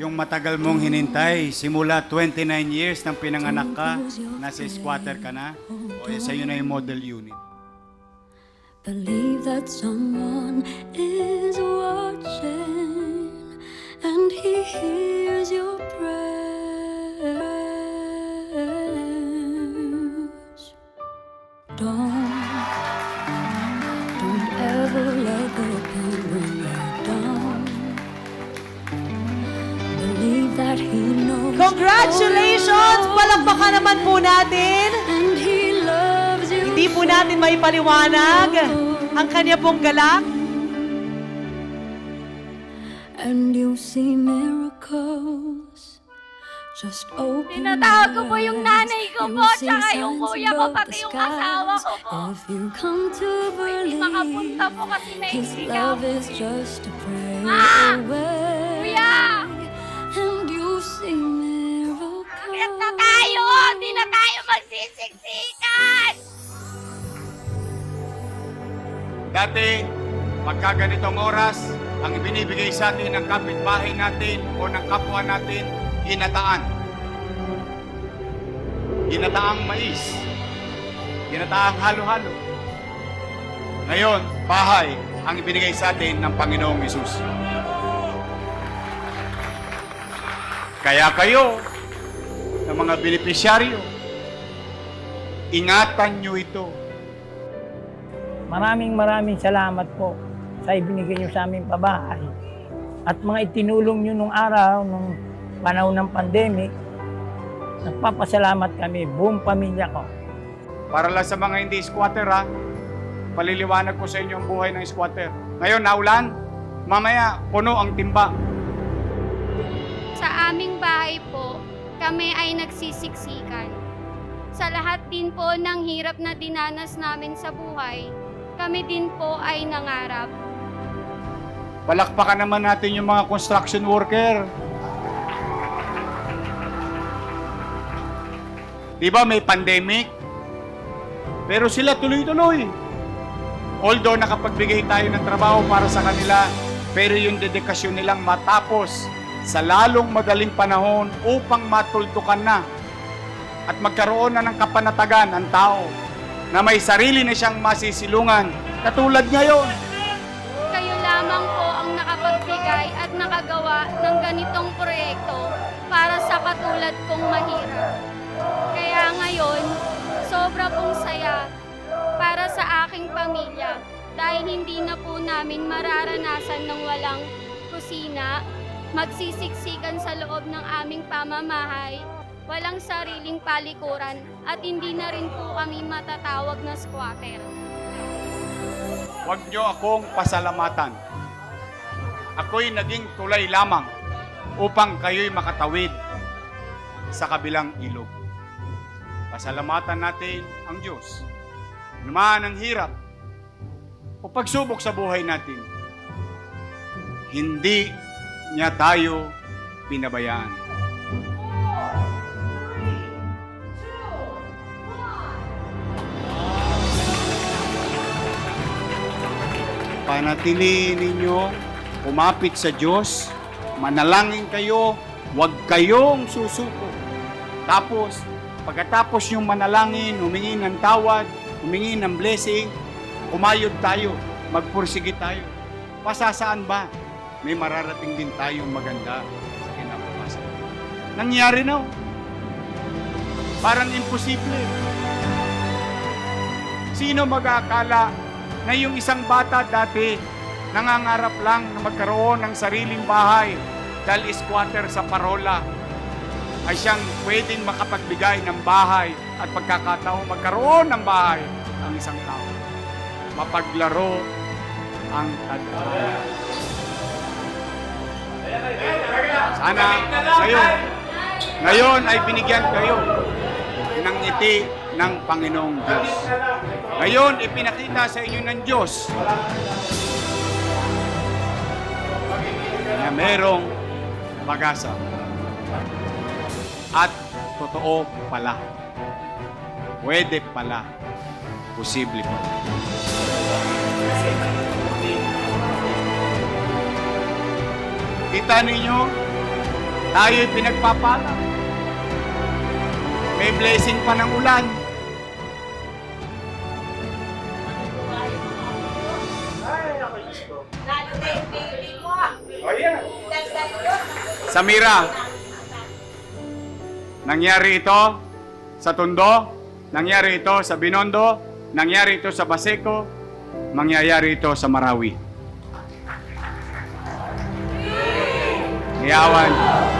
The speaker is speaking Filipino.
Yung matagal mong hinintay, simula 29 years nang pinanganak ka, nasa squatter ka na, o sa'yo na yung model unit. Believe that someone is watching and he hears your prayers. Don't ever let the pain bring you down. Believe that he knows. Congratulations! Palakpakan naman po natin. And he loves you. Hindi po natin maipaliwanag ang kanya pong galak. And you see miracles. Just open Tinatawag ko po your yung eyes. nanay ko You po, see tsaka yung signs kuya ko, above pati the yung asawa skies. ko po. If you come to Hindi makapunta believe, po kasi His nainsigaw. love is just a prayer Ah! away. Kuya! And you see miracles. Bakit na tayo? Hindi na tayo magsisiksikan! Dati, pagka ganitong oras, ang ibinibigay sa atin ng kapitbahay natin o ng kapwa natin, ginataan. Ginataang mais. Ginataang halo-halo. Ngayon, bahay ang ibinigay sa atin ng Panginoong Hesus. Kaya kayo, ng mga benepisyaryo, ingatan nyo ito. Maraming salamat po sa ibinigay niyo sa aming pabahay. At mga itinulong niyo nung araw, nung panahon ng pandemic, nagpapasalamat kami, buong pamilya ko. Para lang sa mga hindi squatter ha, paliliwanag ko sa inyo ang buhay ng squatter. Ngayon, naulan, mamaya, puno ang timba. Sa aming bahay po, kami ay nagsisiksikan. Sa lahat din po ng hirap na dinanas namin sa buhay, kami din po ay nangarap. Palakpakan naman natin yung mga construction worker. Di ba may pandemic? Pero sila tuloy-tuloy. Although nakapagbigay tayo ng trabaho para sa kanila, pero yung dedikasyon nilang matapos sa lalong madaling panahon upang matuldukan na at magkaroon na ng kapanatagan ang tao na may sarili na siyang masisilungan katulad ngayon. Kayo lamang po ang nakapagbigay at nakagawa ng ganitong proyekto para sa katulad kong mahirap. Kaya ngayon, sobra pong saya para sa aking pamilya dahil hindi na po namin mararanasan ng walang kusina, magsisiksikan sa loob ng aming pamamahay, walang sariling palikuran at hindi na rin po kami matatawag na squatter. Huwag niyo akong pasalamatan. Ako'y naging tulay lamang upang kayo'y makatawid sa kabilang ilog. Pasalamatan natin ang Diyos. Naman ang hirap o pagsubok sa buhay natin, hindi niya tayo pinabayaan. Panatilihin ninyo, kumapit sa Diyos, manalangin kayo, huwag kayong susuko. Tapos, pagkatapos yung manalangin, humingi ng tawad, humingi ng blessing, umayod tayo, magpursige tayo. Pasasaan ba? May mararating din tayong maganda sa kinabukasan. Nangyari na. Parang imposible. Sino mag-aakala na yung isang bata dati nangangarap lang na magkaroon ng sariling bahay dahil squatter sa parola ay siyang pwedeng makapagbigay ng bahay at pagkakataon magkaroon ng bahay ang isang tao. Mapaglaro ang tadhana. Sana ngayon ay binigyan kayo ng ngiti ng Panginoong Diyos. Ngayon, ipinakita sa inyo ng Diyos na merong pag-asa. At totoo pala. Pwede pala. Posible pala. Kita ninyo, Tayo'y pinagpapala. May blessing pa ng ulan. Samira, nangyari ito sa Tondo, nangyari ito sa Binondo, nangyari ito sa Baseco, mangyayari ito sa Marawi. Iyawan.